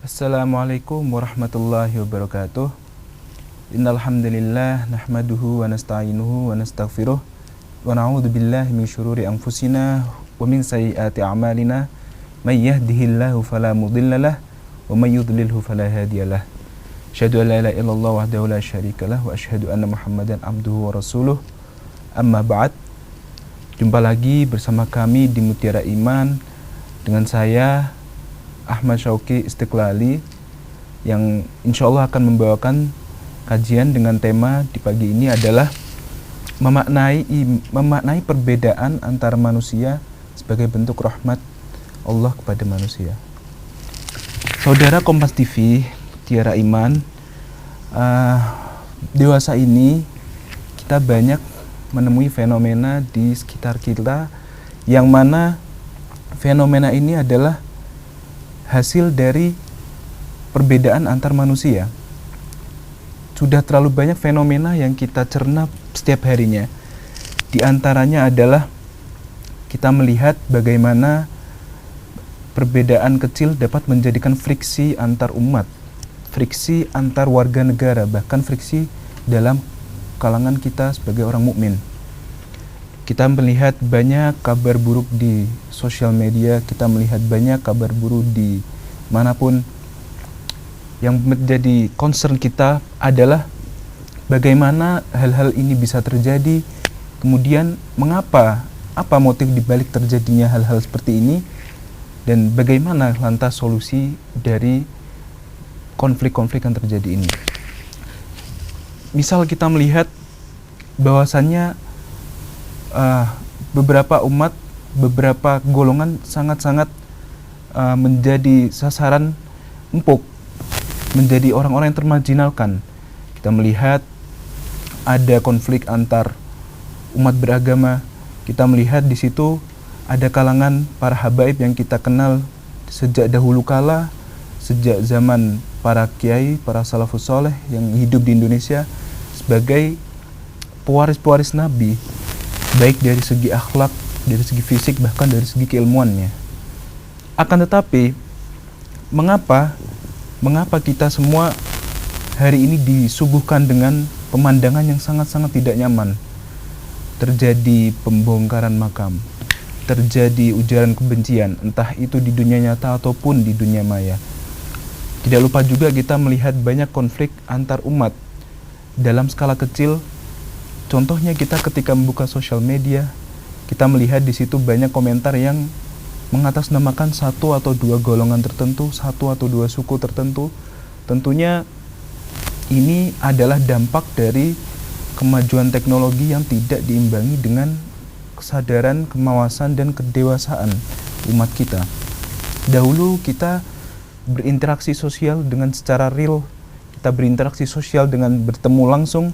Assalamualaikum warahmatullahi wabarakatuh. Innal hamdalillah nahmaduhu wa nasta'inuhu wa nastaghfiruh wa na'udzu billahi min syururi anfusina wa min sayyiati a'malina may yahdihillahu fala mudhillalah wa may yudlilhu fala hadiyalah. Asyhadu an la ilaha illallah wahdahu la syarikalah wa asyhadu anna Muhammadan abduhu wa rasuluh. Amma ba'd. Jumpa lagi bersama kami di Mutiara Iman dengan saya Ahmad Syauqi Istiqlali yang insya Allah akan membawakan kajian dengan tema di pagi ini adalah memaknai perbedaan antara manusia sebagai bentuk rahmat Allah kepada manusia. Saudara Kompas TV, Mutiara Iman, dewasa ini kita banyak menemui fenomena di sekitar kita yang mana fenomena ini adalah hasil dari perbedaan antar manusia. Sudah terlalu banyak fenomena yang kita cerna setiap harinya. Di antaranya adalah kita melihat bagaimana perbedaan kecil dapat menjadikan friksi antar umat, friksi antar warga negara, bahkan friksi dalam kalangan kita sebagai orang mukmin. Kita melihat banyak kabar buruk di sosial media, kita melihat banyak kabar buruk di manapun. Yang menjadi concern kita adalah bagaimana hal-hal ini bisa terjadi, kemudian mengapa, apa motif dibalik terjadinya hal-hal seperti ini, dan bagaimana lantas solusi dari konflik-konflik yang terjadi ini. Misal kita melihat bahwasannya beberapa umat, beberapa golongan sangat-sangat menjadi sasaran empuk, menjadi orang-orang yang termarginalkan. Kita melihat ada konflik antar umat beragama. Kita melihat di situ ada kalangan para habaib yang kita kenal sejak dahulu kala, sejak zaman para kiai, para salafus soleh yang hidup di Indonesia sebagai pewaris-pewaris Nabi, baik dari segi akhlak, dari segi fisik, bahkan dari segi keilmuannya. Akan tetapi, mengapa kita semua hari ini disuguhkan dengan pemandangan yang sangat-sangat tidak nyaman? Terjadi pembongkaran makam, terjadi ujaran kebencian, entah itu di dunia nyata ataupun di dunia maya. Tidak lupa juga kita melihat banyak konflik antar umat dalam skala kecil. Contohnya kita ketika membuka sosial media, kita melihat di situ banyak komentar yang mengatasnamakan satu atau dua golongan tertentu, satu atau dua suku tertentu. Tentunya ini adalah dampak dari kemajuan teknologi yang tidak diimbangi dengan kesadaran, kemawasan, dan kedewasaan umat kita. Dahulu kita berinteraksi sosial dengan secara real, kita berinteraksi sosial dengan bertemu langsung,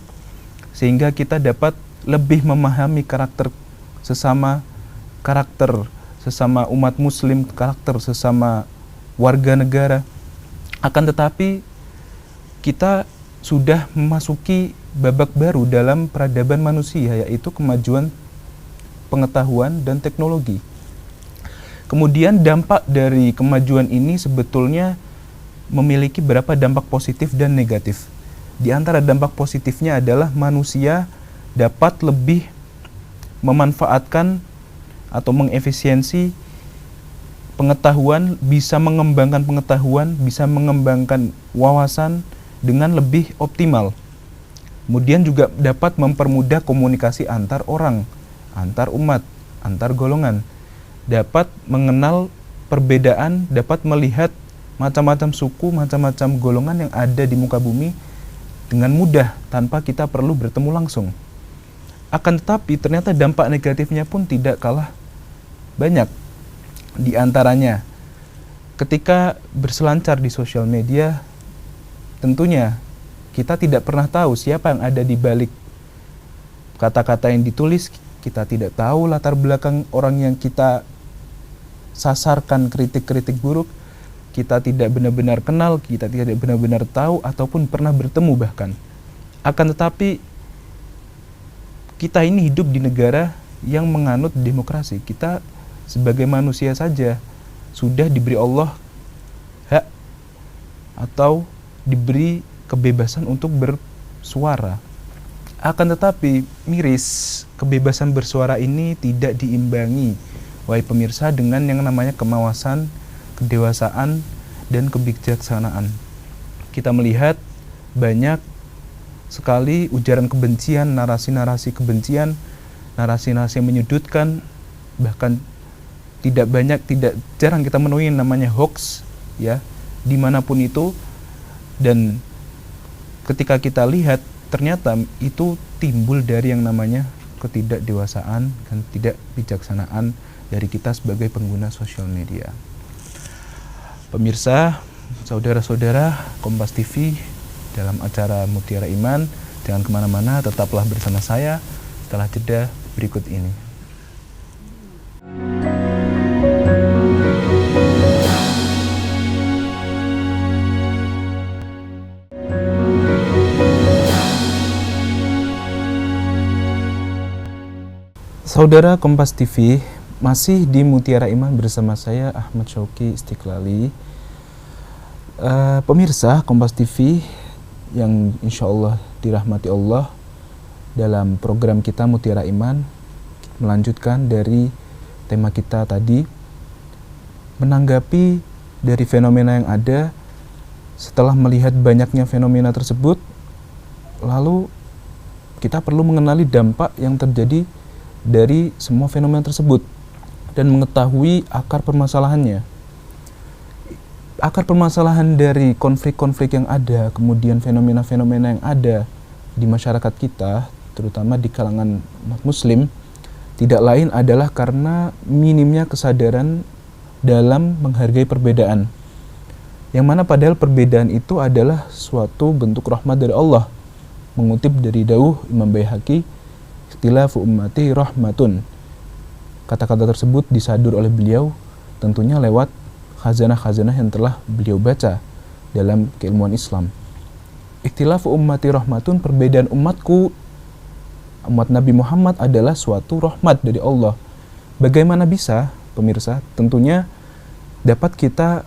sehingga kita dapat lebih memahami karakter sesama umat muslim, karakter sesama warga negara. Akan tetapi kita sudah memasuki babak baru dalam peradaban manusia, yaitu kemajuan pengetahuan dan teknologi. Kemudian dampak dari kemajuan ini sebetulnya memiliki beberapa dampak positif dan negatif. Di antara dampak positifnya adalah manusia dapat lebih memanfaatkan atau mengefisiensi pengetahuan, bisa mengembangkan pengetahuan, bisa mengembangkan wawasan dengan lebih optimal. Kemudian juga dapat mempermudah komunikasi antar orang, antar umat, antar golongan. Dapat mengenal perbedaan, dapat melihat macam-macam suku, macam-macam golongan yang ada di muka bumi dengan mudah tanpa kita perlu bertemu langsung. Akan tetapi ternyata dampak negatifnya pun tidak kalah banyak. Di antaranya ketika berselancar di sosial media, tentunya kita tidak pernah tahu siapa yang ada di balik kata-kata yang ditulis. Kita tidak tahu latar belakang orang yang kita sasarkan kritik-kritik buruk. Kita tidak benar-benar kenal, kita tidak benar-benar tahu ataupun pernah bertemu bahkan. Akan tetapi kita ini hidup di negara yang menganut demokrasi. Kita sebagai manusia saja sudah diberi Allah hak atau diberi kebebasan untuk bersuara. Akan tetapi miris, kebebasan bersuara ini tidak diimbangi, wahai pemirsa, dengan yang namanya kemawasan, kedewasaan, dan kebijaksanaan. Kita melihat banyak sekali ujaran kebencian, narasi-narasi kebencian, narasi-narasi yang menyudutkan, bahkan tidak jarang kita menemui yang namanya hoax, ya, dimanapun itu. Dan ketika kita lihat, ternyata itu timbul dari yang namanya ketidakdewasaan dan tidak bijaksanaan dari kita sebagai pengguna sosial media. Pemirsa, saudara-saudara Kompas TV, dalam acara Mutiara Iman, jangan kemana-mana, tetaplah bersama saya setelah jeda berikut ini. Saudara Kompas TV, masih di Mutiara Iman bersama saya Ahmad Syauqi Istiqlali. Pemirsa Kompas TV yang insya Allah dirahmati Allah, dalam program kita Mutiara Iman melanjutkan dari tema kita tadi, menanggapi dari fenomena yang ada. Setelah melihat banyaknya fenomena tersebut, lalu kita perlu mengenali dampak yang terjadi dari semua fenomena tersebut dan mengetahui akar permasalahannya. Akar permasalahan dari konflik-konflik yang ada, kemudian fenomena-fenomena yang ada di masyarakat kita, terutama di kalangan umat muslim, tidak lain adalah karena minimnya kesadaran dalam menghargai perbedaan. Yang mana padahal perbedaan itu adalah suatu bentuk rahmat dari Allah. Mengutip dari dawuh Imam Baihaqi, ikhtilafu ummati rahmatun. Kata-kata tersebut disadur oleh beliau tentunya lewat khazanah-khazanah yang telah beliau baca dalam keilmuan Islam. Ikhtilafu ummati rahmatun, perbedaan umatku, umat Nabi Muhammad adalah suatu rahmat dari Allah. Bagaimana bisa, pemirsa? Tentunya dapat kita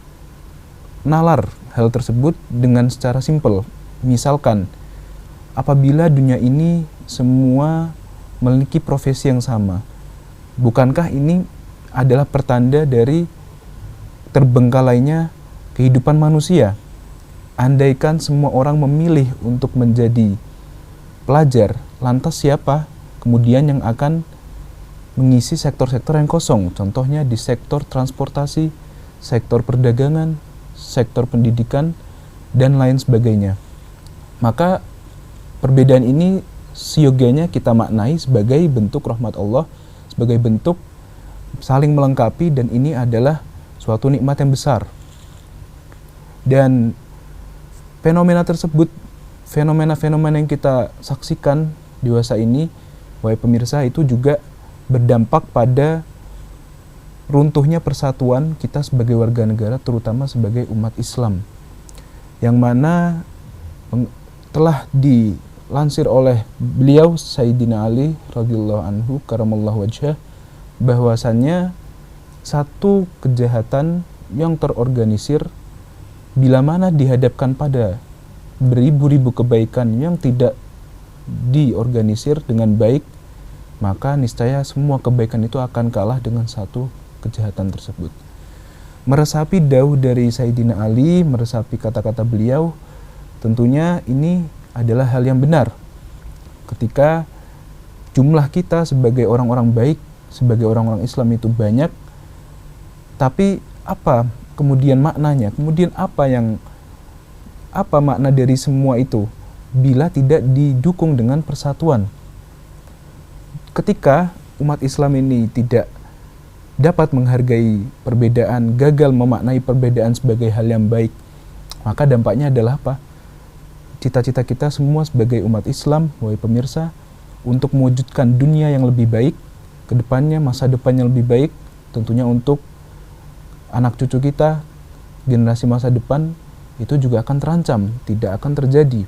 nalar hal tersebut dengan secara simpel. Misalkan, apabila dunia ini semua memiliki profesi yang sama, bukankah ini adalah pertanda dari terbengkalainya kehidupan manusia? Andaikan semua orang memilih untuk menjadi pelajar, lantas siapa kemudian yang akan mengisi sektor-sektor yang kosong? Contohnya di sektor transportasi, sektor perdagangan, sektor pendidikan, dan lain sebagainya. Maka perbedaan ini seyogianya kita maknai sebagai bentuk rahmat Allah, sebagai bentuk saling melengkapi, dan ini adalah suatu nikmat yang besar. Dan fenomena tersebut, fenomena-fenomena yang kita saksikan di masa ini, wahai pemirsa, itu juga berdampak pada runtuhnya persatuan kita sebagai warga negara, terutama sebagai umat Islam, yang mana telah dilansir oleh beliau Sayyidina Ali radhiyallahu anhu karamallahu wajhah, bahwasannya satu kejahatan yang terorganisir bila mana dihadapkan pada beribu-ribu kebaikan yang tidak diorganisir dengan baik, maka niscaya semua kebaikan itu akan kalah dengan satu kejahatan tersebut. Meresapi dawuh dari Sayyidina Ali, meresapi kata-kata beliau, tentunya ini adalah hal yang benar. Ketika jumlah kita sebagai orang-orang baik, sebagai orang-orang Islam itu banyak, tapi apa kemudian maknanya? Kemudian apa makna dari semua itu bila tidak didukung dengan persatuan? Ketika umat Islam ini tidak dapat menghargai perbedaan, gagal memaknai perbedaan sebagai hal yang baik, maka dampaknya adalah apa? Cita-cita kita semua sebagai umat Islam, wahai pemirsa, untuk mewujudkan dunia yang lebih baik, kedepannya masa depan yang lebih baik, tentunya untuk anak cucu kita, generasi masa depan, itu juga akan terancam, tidak akan terjadi.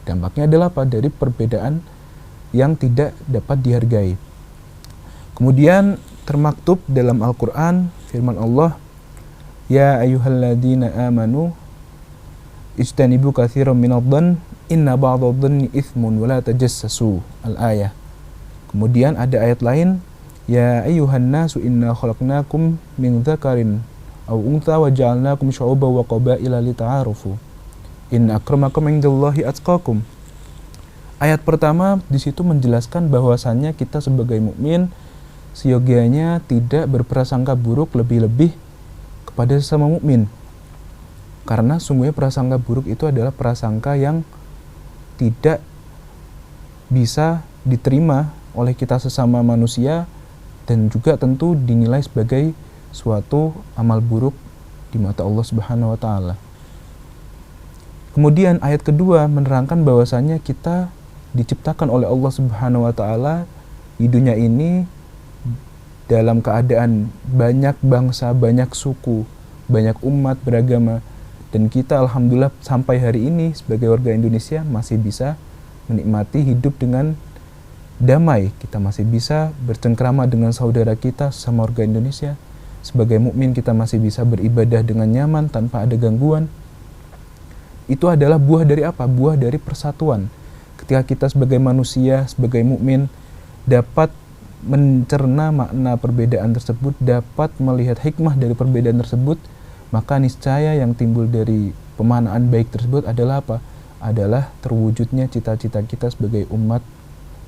Dampaknya adalah apa? Dari perbedaan yang tidak dapat dihargai. Kemudian termaktub dalam Al-Quran, firman Allah, Ya ayyuhalladzina amanu ijtanibu katsiran minadh-dhann inna ba'dadh-dhanni itsmun wa la tajassasu al-ayah. Kemudian ada ayat lain, ya ayyuhan nasu inna khalaqnakum min dzakarin aw untha wa ja'alnakum syu'uban wa qabaila lita'arufu inna akramakum indallahi atqakum. Ayat pertama di situ menjelaskan bahwasannya kita sebagai mukmin seyogianya tidak berprasangka buruk lebih-lebih kepada sesama mukmin. Karena sungguhnya prasangka buruk itu adalah prasangka yang tidak bisa diterima oleh kita sesama manusia dan juga tentu dinilai sebagai suatu amal buruk di mata Allah Subhanahu wa taala. Kemudian ayat kedua menerangkan bahwasannya kita diciptakan oleh Allah Subhanahu wa taala di dunia ini dalam keadaan banyak bangsa, banyak suku, banyak umat beragama, dan kita alhamdulillah sampai hari ini sebagai warga Indonesia masih bisa menikmati hidup dengan damai. Kita masih bisa bercengkrama dengan saudara kita sama warga Indonesia. Sebagai mukmin kita masih bisa beribadah dengan nyaman tanpa ada gangguan. Itu adalah buah dari apa? Buah dari persatuan. Ketika kita sebagai manusia, sebagai mukmin dapat mencerna makna perbedaan tersebut, dapat melihat hikmah dari perbedaan tersebut, maka niscaya yang timbul dari pemaknaan baik tersebut adalah apa? Adalah terwujudnya cita-cita kita sebagai umat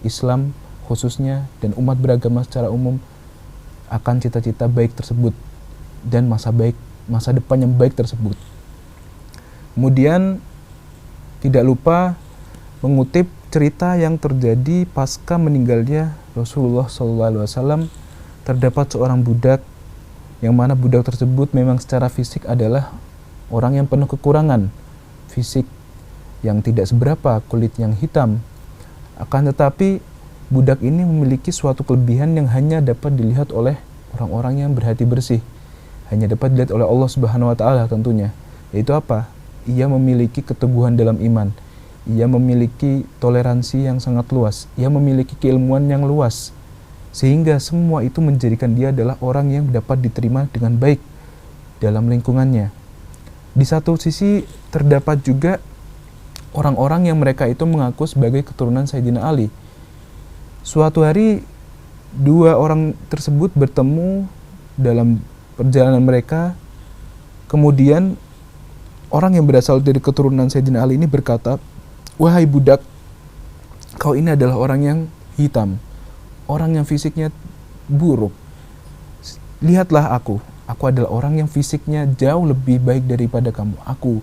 Islam khususnya dan umat beragama secara umum akan cita-cita baik tersebut dan masa depan yang baik tersebut. Kemudian tidak lupa mengutip cerita yang terjadi pasca meninggalnya Rasulullah SAW. Terdapat seorang budak yang mana budak tersebut memang secara fisik adalah orang yang penuh kekurangan fisik, yang tidak seberapa, kulit yang hitam. Akan tetapi budak ini memiliki suatu kelebihan yang hanya dapat dilihat oleh orang-orang yang berhati bersih, hanya dapat dilihat oleh Allah Subhanahu wa taala tentunya. Yaitu apa? Ia memiliki keteguhan dalam iman. Ia memiliki toleransi yang sangat luas. Ia memiliki keilmuan yang luas. Sehingga semua itu menjadikan dia adalah orang yang dapat diterima dengan baik dalam lingkungannya. Di satu sisi terdapat juga orang-orang yang mereka itu mengaku sebagai keturunan Sayyidina Ali. Suatu hari dua orang tersebut bertemu dalam perjalanan mereka. Kemudian orang yang berasal dari keturunan Sayyidina Ali ini berkata, "Wahai budak, kau ini adalah orang yang hitam, orang yang fisiknya buruk. Lihatlah aku adalah orang yang fisiknya jauh lebih baik daripada kamu. Aku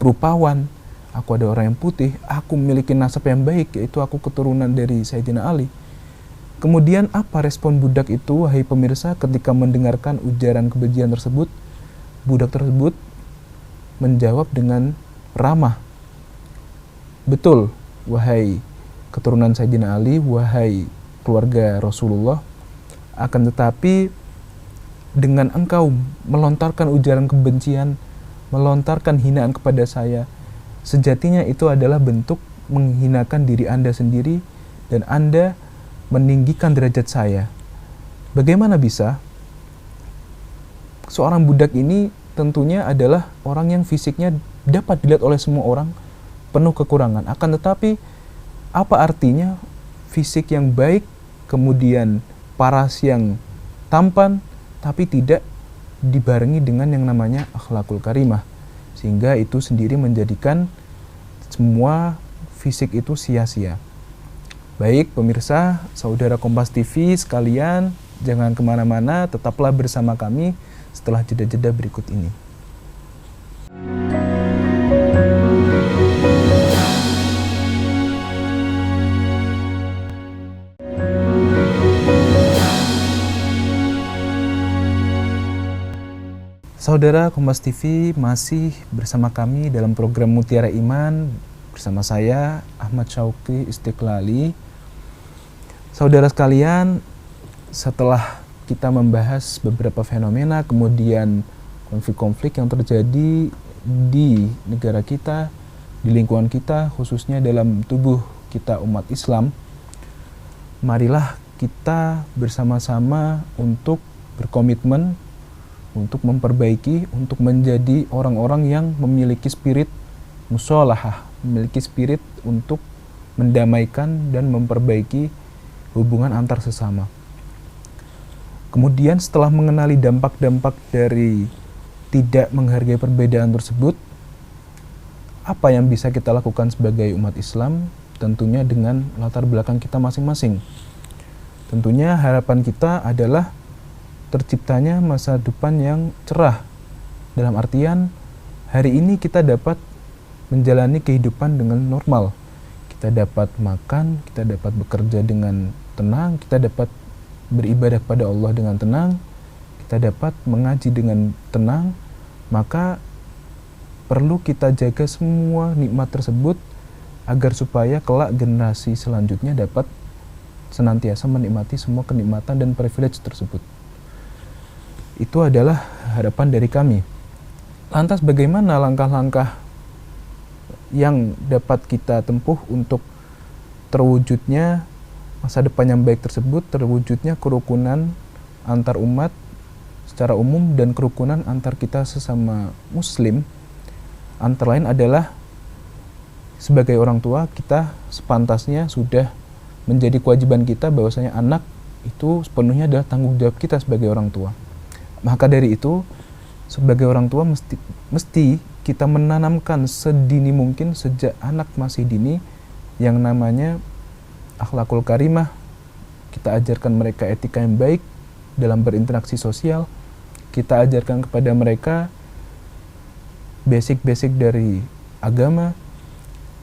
rupawan, aku adalah orang yang putih, aku memiliki nasab yang baik, yaitu aku keturunan dari Sayyidina Ali." Kemudian apa respon budak itu, wahai pemirsa, ketika mendengarkan ujaran kebencian tersebut? Budak tersebut menjawab dengan ramah, "Betul, wahai keturunan Sayyidina Ali, wahai keluarga Rasulullah. Akan tetapi dengan engkau melontarkan ujaran kebencian, melontarkan hinaan kepada saya, sejatinya itu adalah bentuk menghinakan diri Anda sendiri dan Anda meninggikan derajat saya. Bagaimana bisa?" Seorang budak ini tentunya adalah orang yang fisiknya dapat dilihat oleh semua orang, penuh kekurangan. Akan tetapi apa artinya fisik yang baik, kemudian paras yang tampan, tapi tidak dibarengi dengan yang namanya akhlakul karimah, sehingga itu sendiri menjadikan semua fisik itu sia-sia. Baik pemirsa, saudara Kompas TV sekalian, jangan kemana-mana, tetaplah bersama kami setelah jeda-jeda berikut ini. Saudara Kompas TV masih bersama kami dalam program Mutiara Iman bersama saya Ahmad Syauqi Istiqlali. Saudara sekalian, setelah kita membahas beberapa fenomena, kemudian konflik-konflik yang terjadi di negara kita, di lingkungan kita, khususnya dalam tubuh kita umat Islam, marilah kita bersama-sama untuk berkomitmen, untuk memperbaiki, untuk menjadi orang-orang yang memiliki spirit musolahah, memiliki spirit untuk mendamaikan dan memperbaiki hubungan antar sesama. Kemudian setelah mengenali dampak-dampak dari tidak menghargai perbedaan tersebut, apa yang bisa kita lakukan sebagai umat Islam? Tentunya dengan latar belakang kita masing-masing. Tentunya harapan kita adalah terciptanya masa depan yang cerah. Dalam artian, hari ini kita dapat menjalani kehidupan dengan normal. Kita dapat makan, kita dapat bekerja dengan tenang, kita dapat beribadah kepada Allah dengan tenang, kita dapat mengaji dengan tenang. Maka perlu kita jaga semua nikmat tersebut agar supaya kelak generasi selanjutnya dapat senantiasa menikmati semua kenikmatan dan privilege tersebut. Itu adalah harapan dari kami. Lantas bagaimana langkah-langkah yang dapat kita tempuh untuk terwujudnya masa depan yang baik tersebut, terwujudnya kerukunan antar umat secara umum dan kerukunan antar kita sesama muslim? Antara lain adalah sebagai orang tua, kita sepantasnya sudah menjadi kewajiban kita bahwasanya anak itu sepenuhnya adalah tanggung jawab kita sebagai orang tua. Maka dari itu, sebagai orang tua mesti kita menanamkan sedini mungkin sejak anak masih dini yang namanya akhlakul karimah. Kita ajarkan mereka etika yang baik dalam berinteraksi sosial. Kita ajarkan kepada mereka basic-basic dari agama.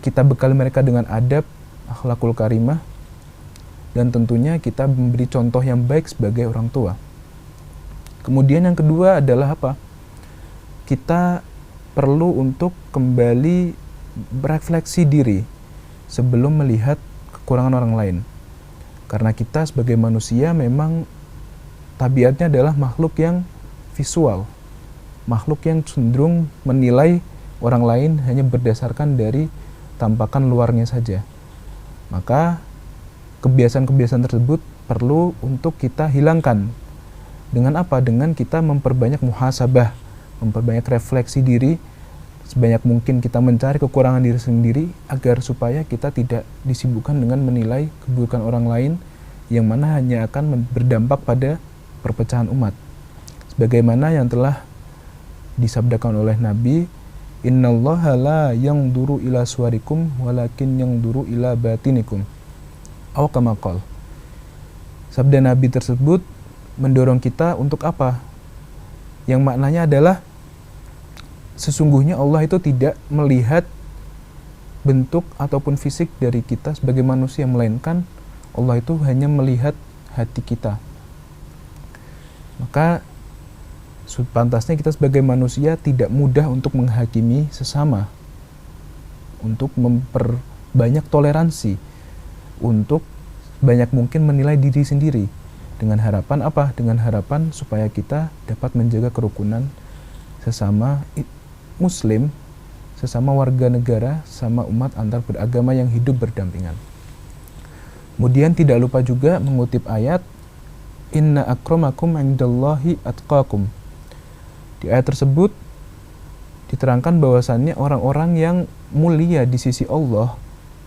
Kita bekali mereka dengan adab, akhlakul karimah, dan tentunya kita memberi contoh yang baik sebagai orang tua. Kemudian yang kedua adalah apa? Kita perlu untuk kembali berefleksi diri sebelum melihat kekurangan orang lain. Karena kita sebagai manusia memang tabiatnya adalah makhluk yang visual, makhluk yang cenderung menilai orang lain hanya berdasarkan dari tampakan luarnya saja. Maka kebiasaan-kebiasaan tersebut perlu untuk kita hilangkan. Dengan apa? Dengan kita memperbanyak muhasabah, memperbanyak refleksi diri, sebanyak mungkin kita mencari kekurangan diri sendiri agar supaya kita tidak disibukkan dengan menilai keburukan orang lain yang mana hanya akan berdampak pada perpecahan umat. Sebagaimana yang telah disabdakan oleh Nabi, innallaha la yanzuru ila suwarikum walakin yanzuru ila batinikum. Aw kama qala. Sabda Nabi tersebut mendorong kita untuk apa? Yang maknanya adalah sesungguhnya Allah itu tidak melihat bentuk ataupun fisik dari kita sebagai manusia, melainkan Allah itu hanya melihat hati kita. Maka sepantasnya kita sebagai manusia tidak mudah untuk menghakimi sesama, untuk memperbanyak toleransi, untuk banyak mungkin menilai diri sendiri. Dengan harapan apa? Dengan harapan supaya kita dapat menjaga kerukunan sesama muslim, sesama warga negara, sama umat antar beragama yang hidup berdampingan. Kemudian tidak lupa juga mengutip ayat, inna akramakum indallahi atqakum. Di ayat tersebut diterangkan bahwasannya orang-orang yang mulia di sisi Allah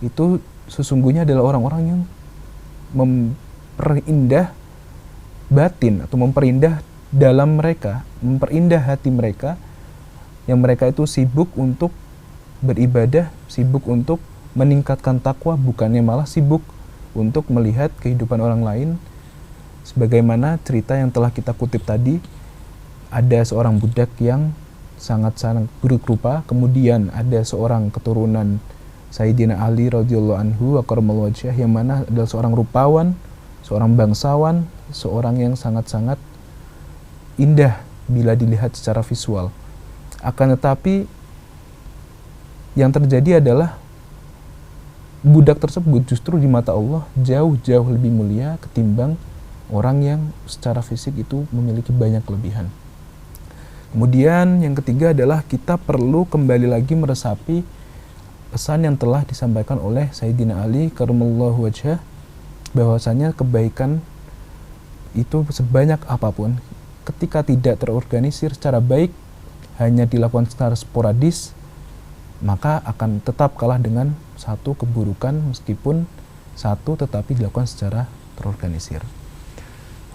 itu sesungguhnya adalah orang-orang yang memperindah batin atau memperindah dalam mereka, memperindah hati mereka, yang mereka itu sibuk untuk beribadah, sibuk untuk meningkatkan takwa, bukannya malah sibuk untuk melihat kehidupan orang lain. Sebagaimana cerita yang telah kita kutip tadi, ada seorang budak yang sangat-sangat buruk rupa, kemudian ada seorang keturunan Sayyidina Ali radhiyallahu anhu wa karramallahu wajhah yang mana adalah seorang rupawan, seorang bangsawan, seorang yang sangat-sangat indah bila dilihat secara visual. Akan tetapi yang terjadi adalah budak tersebut justru di mata Allah jauh-jauh lebih mulia ketimbang orang yang secara fisik itu memiliki banyak kelebihan. Kemudian yang ketiga adalah kita perlu kembali lagi meresapi pesan yang telah disampaikan oleh Sayyidina Ali karramallahu wajhah, bahwasanya kebaikan itu sebanyak apapun ketika tidak terorganisir secara baik, hanya dilakukan secara sporadis, maka akan tetap kalah dengan satu keburukan meskipun satu tetapi dilakukan secara terorganisir.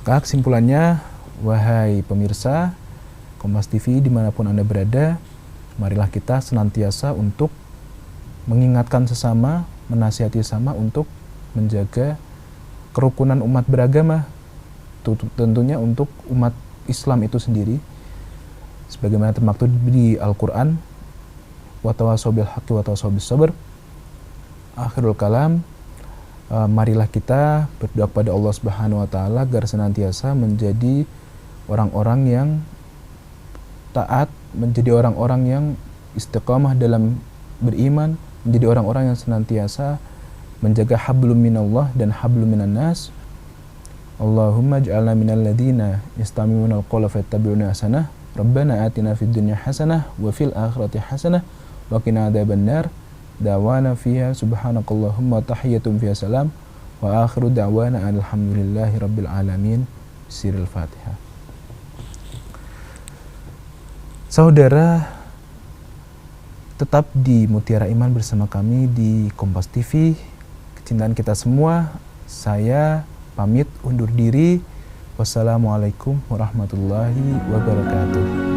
Maka kesimpulannya, wahai pemirsa Kompas TV dimanapun Anda berada, marilah kita senantiasa untuk mengingatkan sesama, menasihati sesama untuk menjaga kerukunan umat beragama, tentunya untuk umat Islam itu sendiri, sebagaimana termaktub di Al-Quran, wa tawassaw bil haqqi wa tawassaw bis sabr. Akhirul kalam, marilah kita berdoa kepada Allah Subhanahu wa taala agar senantiasa menjadi orang-orang yang taat, menjadi orang-orang yang istiqamah dalam beriman, menjadi orang-orang yang senantiasa menjaga hablum minallah dan hablum minan nas. Allahumma ij'alna minal ladzina yastami'una al-qawla fayattabi'una ahsanah. Rabbana atina fid dunya hasanah wa fil akhirati hasanah wa qina adzabannar. Da'wana fiha subhanakallahumma tahiyyatun fiha salam wa akhiru da'wana alhamdulillahi rabbil alamin. Sirul Fatihah. Saudara, tetap di Mutiara Iman bersama kami di Kompas TV. Kecintaan kita semua. Saya pamit undur diri. Wassalamualaikum warahmatullahi wabarakatuh.